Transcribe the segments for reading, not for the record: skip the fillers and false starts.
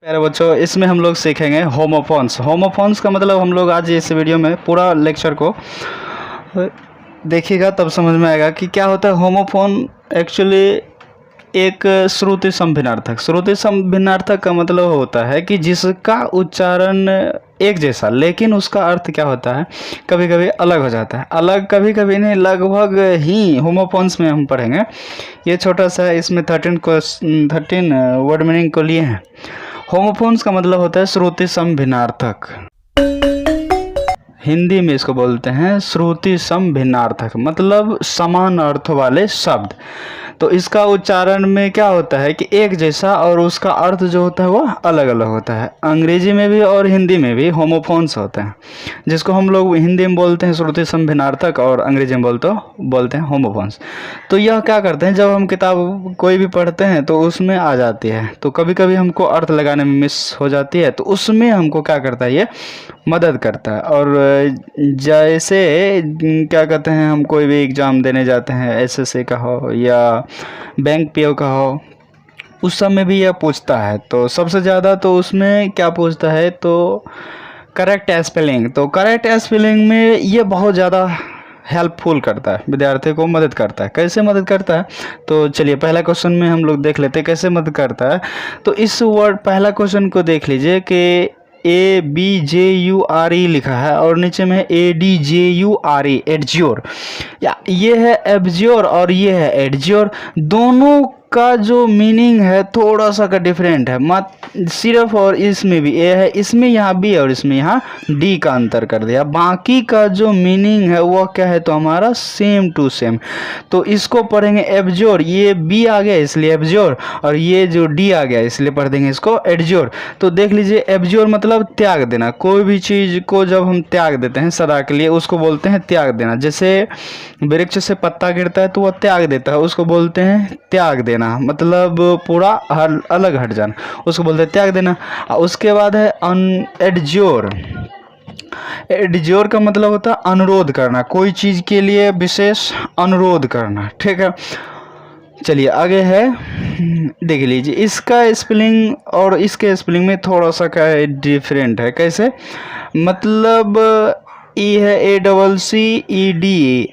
प्यारे बच्चों, इसमें हम लोग सीखेंगे होमोफोन्स। होमोफोन्स का मतलब हम लोग आज इस वीडियो में पूरा लेक्चर को देखिएगा तब समझ में आएगा कि क्या होता है। होमोफोन एक्चुअली एक श्रुति समभिन्नार्थक। श्रुति समभिन्नार्थक का मतलब होता है कि जिसका उच्चारण एक जैसा लेकिन उसका अर्थ क्या होता है, कभी कभी अलग हो जाता है। अलग कभी कभी नहीं, लगभग ही होमोफोन्स में हम पढ़ेंगे। ये छोटा सा है, इसमें 13 वर्ड मीनिंग को लिए हैं। होमोफोन्स का मतलब होता है श्रुति समभिन्नार्थक। हिंदी में इसको बोलते हैं श्रुति समभिन्नार्थक, मतलब समान अर्थ वाले शब्द। तो इसका उच्चारण में क्या होता है कि एक जैसा और उसका अर्थ जो होता है वो अलग अलग होता है। अंग्रेजी में भी और हिंदी में भी होमोफोन्स होते हैं, जिसको हम लोग हिंदी में बोलते हैं श्रुति समभिन्नार्थक और अंग्रेजी में बोलते हैं होमोफोन्स। तो यह क्या करते हैं, जब हम किताब कोई भी पढ़ते हैं तो उसमें आ जाती है, तो कभी कभी हमको अर्थ लगाने में मिस हो जाती है, तो उसमें हमको क्या करता है, ये मदद करता है। और जैसे क्या कहते हैं, हम कोई भी एग्ज़ाम देने जाते हैं, एसएससी का हो या बैंक पीओ का हो, उस सब में भी यह पूछता है। तो सबसे ज़्यादा तो उसमें क्या पूछता है, तो करेक्ट स्पेलिंग। तो करेक्ट स्पेलिंग में ये बहुत ज़्यादा हेल्पफुल करता है, विद्यार्थी को मदद करता है। कैसे मदद करता है, तो चलिए पहला क्वेश्चन में हम लोग देख लेते हैं कैसे मदद करता है। तो इस वर्ड पहला क्वेश्चन को देख लीजिए कि ABJURE लिखा है और नीचे में ADJURE एडज्योर, या ये है एब्ज्योर और ये है एडज्योर। दोनों का जो मीनिंग है थोड़ा सा का डिफरेंट है, मत सिर्फ और इसमें भी ए है, इसमें यहाँ बी और इसमें यहाँ डी का अंतर कर दिया। बाकी का जो मीनिंग है वो क्या है, तो हमारा सेम टू सेम। तो इसको पढ़ेंगे एब्ज्योर, ये बी आ गया इसलिए एब्ज्योर, और ये जो डी आ गया इसलिए पढ़ देंगे इसको एडज्योर। तो देख लीजिए एब्ज्योर मतलब त्याग देना। कोई भी चीज़ को जब हम त्याग देते हैं सदा के लिए, उसको बोलते हैं त्याग देना। जैसे वृक्ष से पत्ता गिरता है तो वह त्याग देता है, उसको बोलते हैं त्याग देना, मतलब पूरा अलग हट जाना, उसको बोलते हैं त्याग देना। उसके बाद है एडज्योर। एडज्योर का मतलब होता है अनुरोध करना, कोई चीज़ के लिए विशेष अनुरोध करना। ठीक है, चलिए आगे है, देख लीजिए इसका स्पेलिंग और इसके स्पेलिंग में थोड़ा सा क्या डिफरेंट है। कैसे, मतलब ई है ACCED,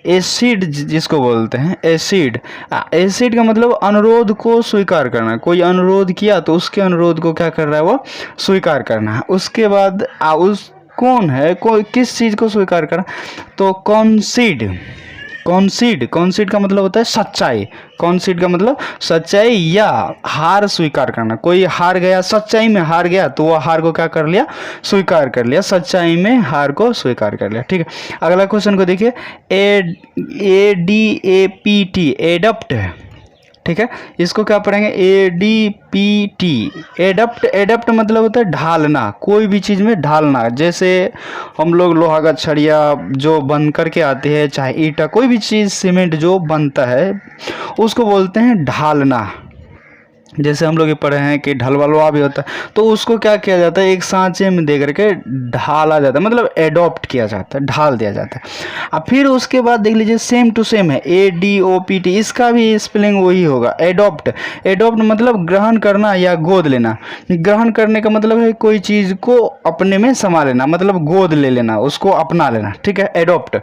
एसिड जिसको बोलते हैं एसिड। एसिड का मतलब अनुरोध को स्वीकार करना। कोई अनुरोध किया तो उसके अनुरोध को क्या कर रहा है, वो स्वीकार करना है। उसके बाद उस कौन है, कोई किस चीज़ को स्वीकार करना, तो कॉन्सीड। कॉन्सीड का मतलब होता है सच्चाई। कॉन्सीड का मतलब सच्चाई या हार स्वीकार करना। कोई हार गया, सच्चाई में हार गया, तो वह हार को क्या कर लिया, स्वीकार कर लिया, सच्चाई में हार को स्वीकार कर लिया। ठीक है, अगला क्वेश्चन को देखिए, ADAPT एडप्ट है। ठीक है, इसको क्या पढ़ेंगे, ADPT एडप्ट। एडप्ट मतलब होता है ढालना, कोई भी चीज़ में ढालना। जैसे हम लोग लोहा का छड़िया जो बन करके आते हैं, चाहे ईटा, कोई भी चीज़ सीमेंट जो बनता है उसको बोलते हैं ढालना। जैसे हम लोग ये पढ़े हैं कि ढलवलवा भी होता है, तो उसको क्या किया जाता है, एक सांचे में दे करके ढाला जाता है, मतलब एडॉप्ट किया जाता है, ढाल दिया जाता है। अब फिर उसके बाद देख लीजिए सेम टू सेम है ADOPT, इसका भी स्पेलिंग वही होगा, एडॉप्ट। एडॉप्ट मतलब ग्रहण करना या गोद लेना। ग्रहण करने का मतलब है कोई चीज़ को अपने में समा लेना, मतलब गोद ले लेना, उसको अपना लेना। ठीक है, एडॉप्ट।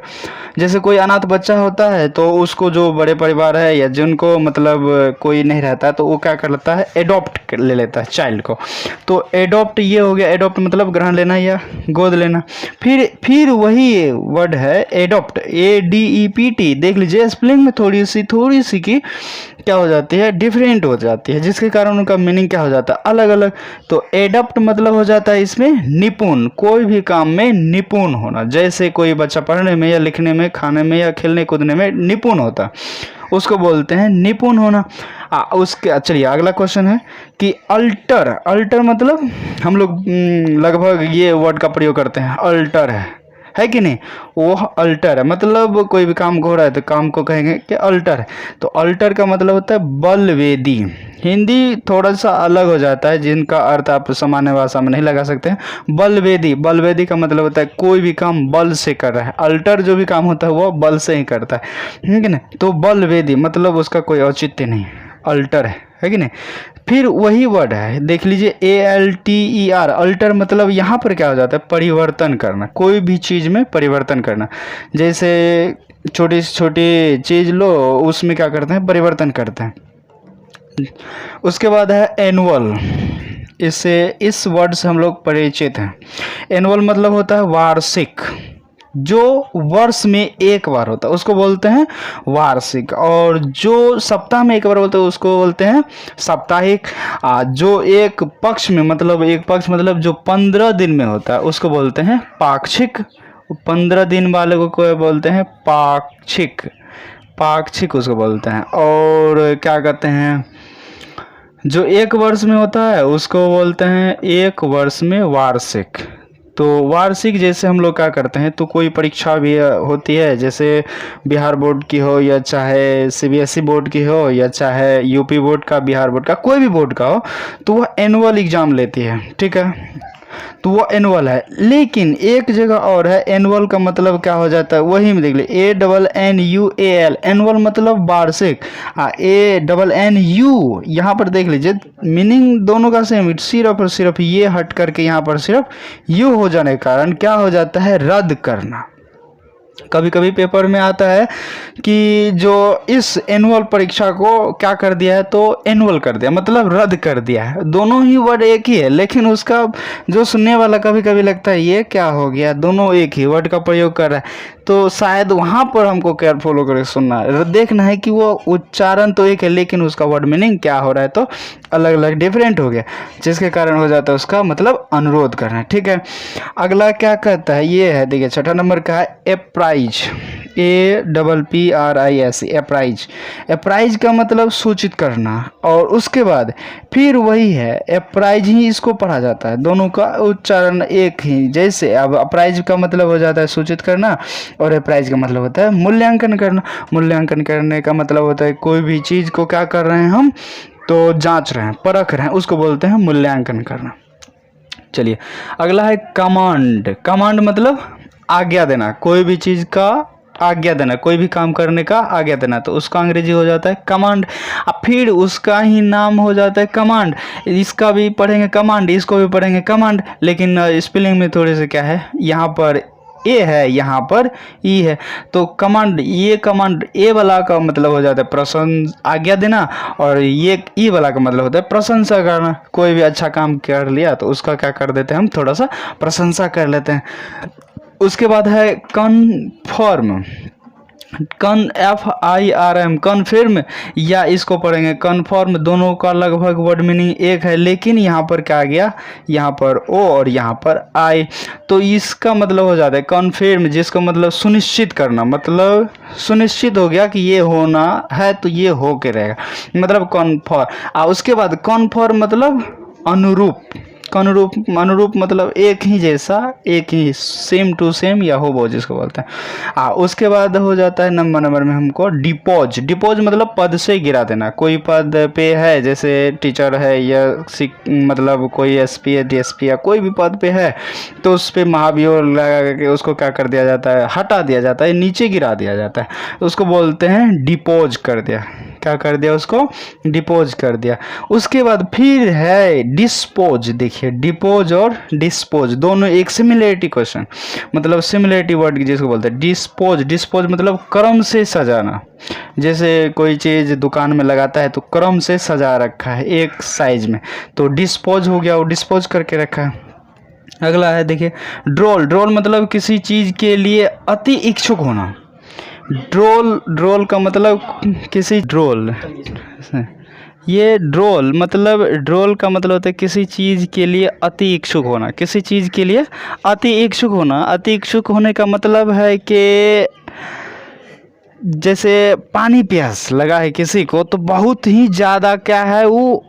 जैसे कोई अनाथ बच्चा होता है तो उसको जो बड़े परिवार है या जिनको मतलब कोई नहीं रहता, तो वो क्या कर लेता है, एडॉप्ट ले लेता है चाइल्ड को। तो एडॉप्ट ये हो गया, एडॉप्ट मतलब ग्रहण लेना या गोद लेना। फिर वही वर्ड है एडॉप्ट, ADEPT। देख लीजिए स्पेलिंग में थोड़ी सी की क्या हो जाती है, डिफरेंट हो जाती है, जिसके कारण उनका मीनिंग क्या हो जाता है, अलग अलग। तो एडॉप्ट मतलब हो जाता है इसमें निपुण, कोई भी काम में निपुण होना। जैसे कोई बच्चा पढ़ने में या लिखने में, खाने में या खेलने कूदने में निपुण होता, उसको बोलते हैं निपुण होना। उसके चलिए अगला क्वेश्चन है कि अल्टर। अल्टर मतलब हम लोग लगभग ये वर्ड का प्रयोग करते हैं, अल्टर है कि नहीं, वो अल्टर है। मतलब कोई भी काम हो रहा है तो काम को कहेंगे कि अल्टर है। तो अल्टर का मतलब होता है बलवेदी। हिंदी थोड़ा सा अलग हो जाता है, जिनका अर्थ आप सामान्य भाषा में नहीं लगा सकते हैं। बलवेदी, बलवेदी का मतलब होता है कोई भी काम बल से कर रहा है। अल्टर जो भी काम होता है वो बल से ही करता है, ठीक है ना। तो बलवेदी मतलब उसका कोई औचित्य नहीं। अल्टर है कि नहीं। फिर वही वर्ड है, देख लीजिए ALTER, अल्टर मतलब यहाँ पर क्या हो जाता है, परिवर्तन करना, कोई भी चीज़ में परिवर्तन करना। जैसे छोटी से छोटी चीज़ लो, उसमें क्या करते हैं, परिवर्तन करते हैं। उसके बाद है एनुअल, इससे इस वर्ड से हम लोग परिचित हैं। एनुअल मतलब होता है वार्षिक, जो वर्ष में एक बार होता है उसको बोलते हैं वार्षिक, और जो सप्ताह में एक बार बोलते हैं उसको बोलते हैं साप्ताहिक। जो एक पक्ष में मतलब एक पक्ष मतलब जो 15 दिन में होता है उसको बोलते हैं पाक्षिक। 15 दिन वाले को बोलते हैं पाक्षिक, पाक्षिक उसको बोलते हैं। और क्या कहते हैं, जो एक वर्ष में होता है उसको बोलते हैं एक वर्ष में वार्षिक। तो वार्षिक जैसे हम लोग क्या करते हैं, तो कोई परीक्षा भी होती है, जैसे बिहार बोर्ड की हो या चाहे CBSE बोर्ड की हो या चाहे UP बोर्ड का, बिहार बोर्ड का, कोई भी बोर्ड का हो, तो वह एनुअल एग्ज़ाम लेती है, ठीक है। तो वो एनुअल है। लेकिन एक जगह और है, एनुअल का मतलब क्या हो जाता है, वही में देख लीजिए ANNUAL, एनुअल मतलब वार्षिक। ANNU यहाँ पर देख लीजिए, मीनिंग दोनों का सेम, सिर्फ और सिर्फ ये हट करके यहाँ पर सिर्फ यू हो जाने के कारण क्या हो जाता है, रद्द करना। कभी कभी पेपर में आता है कि जो इस एनुअल परीक्षा को क्या कर दिया है, तो एनुअल कर दिया मतलब रद्द कर दिया है। दोनों ही वर्ड एक ही है, लेकिन उसका जो सुनने वाला कभी कभी लगता है ये क्या हो गया, दोनों एक ही वर्ड का प्रयोग कर रहा है। तो शायद वहाँ पर हमको केयरफुल होकर सुनना है, देखना है कि वो उच्चारण तो एक है लेकिन उसका वर्ड मीनिंग क्या हो रहा है, तो अलग अलग डिफरेंट हो गया, जिसके कारण हो जाता है उसका मतलब अनुरोध करना है, ठीक है। अगला क्या कहता है, ये है देखिए 6ठा नंबर का है एप्राइज, APPRIS, एप्राइज। एप्राइज का मतलब सूचित करना, और उसके बाद फिर वही है एप्राइज ही इसको पढ़ा जाता है, दोनों का उच्चारण एक ही। जैसे अब अप्राइज का मतलब हो जाता है सूचित करना, और एप्राइज का मतलब होता है मूल्यांकन करना। मूल्यांकन करने का मतलब होता है कोई भी चीज़ को क्या कर रहे हैं हम, तो जांच रहे हैं, परख रहे हैं, उसको बोलते हैं मूल्यांकन करना। चलिए अगला है कमांड। कमांड मतलब आज्ञा देना, कोई भी चीज़ का आज्ञा देना, कोई भी काम करने का आज्ञा देना, तो उसका अंग्रेजी हो जाता है कमांड। अब फिर उसका ही नाम हो जाता है कमांड। इसका भी पढ़ेंगे कमांड, इसको भी पढ़ेंगे कमांड, लेकिन स्पेलिंग में थोड़े से क्या है, यहाँ पर ए है, यहाँ पर ई है। तो कमांड, ये कमांड ए वाला का मतलब हो जाता है प्रशंसा, आज्ञा देना, और ये ई वाला का मतलब होता है प्रशंसा करना। कोई भी अच्छा काम कर लिया तो उसका क्या कर देते हैं हम, थोड़ा सा प्रशंसा कर लेते हैं। उसके बाद है कन्फर्म, FIRM, कन्फर्म, या इसको पढ़ेंगे कन्फर्म। दोनों का लगभग वर्ड मीनिंग एक है, लेकिन यहाँ पर क्या आ गया, यहाँ पर ओ और यहाँ पर आई, तो इसका मतलब हो जाता है कन्फर्म, जिसका मतलब सुनिश्चित करना, मतलब सुनिश्चित हो गया कि ये होना है तो ये हो के रहेगा, मतलब कन्फर्म। उसके बाद कन्फर्म मतलब अनुरूप, अनुरूप मतलब एक ही जैसा, एक ही, सेम टू सेम या हो जिसको बोलते हैं। उसके बाद हो जाता है नंबर में हमको डिपोज। डिपोज मतलब पद से गिरा देना, कोई पद पे है, जैसे टीचर है या मतलब कोई SP है, DSP या कोई भी पद पे है, तो उस पर महाभियोग लगा के उसको क्या कर दिया जाता है, हटा दिया जाता है, नीचे गिरा दिया जाता है, तो उसको बोलते हैं डिपोज कर दिया। क्या कर दिया, उसको डिपोज कर दिया। उसके बाद फिर है डिस्पोज। देखिए डिपोज और डिस्पोज दोनों एक सिमिलरिटी क्वेश्चन, मतलब सिमिलरिटी वर्ड जिसको बोलते हैं डिस्पोज। डिस्पोज मतलब क्रम से सजाना, जैसे कोई चीज़ दुकान में लगाता है तो क्रम से सजा रखा है एक साइज में, तो डिस्पोज हो गया, वो डिस्पोज करके रखा है। अगला है देखिए ड्रोल। ड्रोल मतलब किसी चीज़ के लिए अति इच्छुक होना। ड्रोल का मतलब किसी, ड्रोल, ये ड्रोल का मतलब होता है किसी चीज़ के लिए अति इच्छुक होना, किसी चीज़ के लिए अति इच्छुक होना। अति इच्छुक होने का मतलब है कि जैसे पानी प्यास लगा है किसी को, तो बहुत ही ज़्यादा क्या है, वो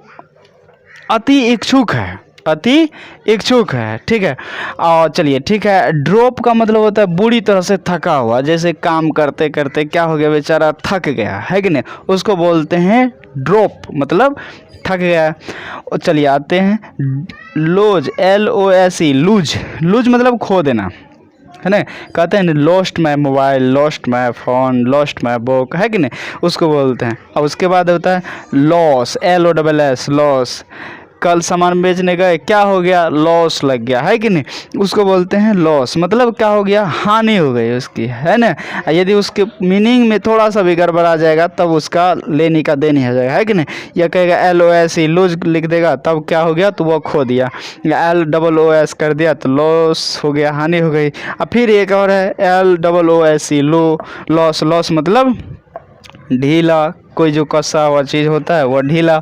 अति इच्छुक है, अति इच्छुक है, ठीक है। और चलिए ठीक है, ड्रॉप का मतलब होता है बुरी तरह से थका हुआ, जैसे काम करते करते क्या हो गया, बेचारा थक गया है कि नहीं, उसको बोलते हैं ड्रॉप, मतलब थक गया। और चलिए आते हैं लूज, LOSE, लूज। लूज मतलब खो देना, है ना। कहते हैं lost my mobile, lost my phone, lost my book, है कि नहीं, उसको बोलते हैं। अब उसके बाद होता है लॉस, LOSS, लॉस। कल सामान बेचने गए, क्या हो गया, लॉस लग गया, है कि नहीं, उसको बोलते हैं लॉस। मतलब क्या हो गया, हानि हो गई उसकी, है ना। यदि उसके मीनिंग में थोड़ा सा भी गड़बड़ा जाएगा तब उसका लेनी का देनी हो जाएगा, है कि नहीं। या कहेगा LOS, लूज लिख देगा तब क्या हो गया, तो वो खो दिया। या LOOS कर दिया तो लॉस हो गया, हानि हो गई। अब फिर एक और है LOOS, लो, लॉस। लॉस मतलब ढीला, कोई जो कसा हुआ चीज़ होता है वो ढीला।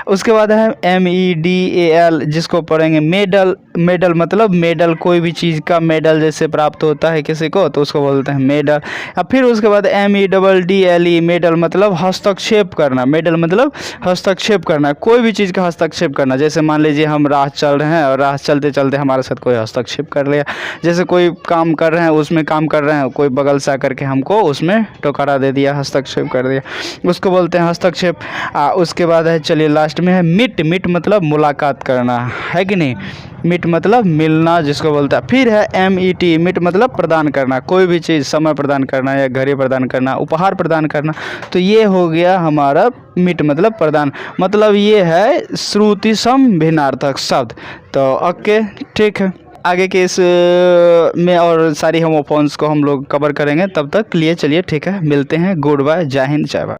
उसके बाद है MEDAL, जिसको पढ़ेंगे मेडल। मेडल मतलब मेडल, कोई भी चीज़ का मेडल जैसे प्राप्त होता है किसी को तो उसको बोलते हैं मेडल। अब फिर उसके बाद MEDDLE, मेडल मतलब हस्तक्षेप करना। मेडल मतलब हस्तक्षेप करना, कोई भी चीज़ का हस्तक्षेप करना। जैसे मान लीजिए हम राह चल रहे हैं और राह चलते चलते हमारे साथ कोई हस्तक्षेप कर लिया। जैसे कोई काम कर रहे हैं, उसमें काम कर रहे हैं, कोई बगल से आकर के हमको उसमें टोकरा दे दिया, हस्तक्षेप कर दिया, उसको बोलते हैं हस्तक्षेप। उसके बाद है, चलिए लास्ट में है मीट। मीट मतलब मुलाकात करना, है कि नहीं, मीट मतलब मिलना, जिसको बोलता है। फिर है MET, मीट मतलब प्रदान करना, कोई भी चीज़, समय प्रदान करना या घड़ी प्रदान करना, उपहार प्रदान करना। तो ये हो गया हमारा मीट मतलब प्रदान। मतलब ये है श्रुति सम भिन्नार्थक शब्द। तो ओके, ठीक है। आगे के इस में और सारी होमोफोन्स को हम लोग कवर करेंगे। तब तक लिए चलिए, ठीक है, मिलते हैं। गुड बाय, जय हिंद, जय भारत।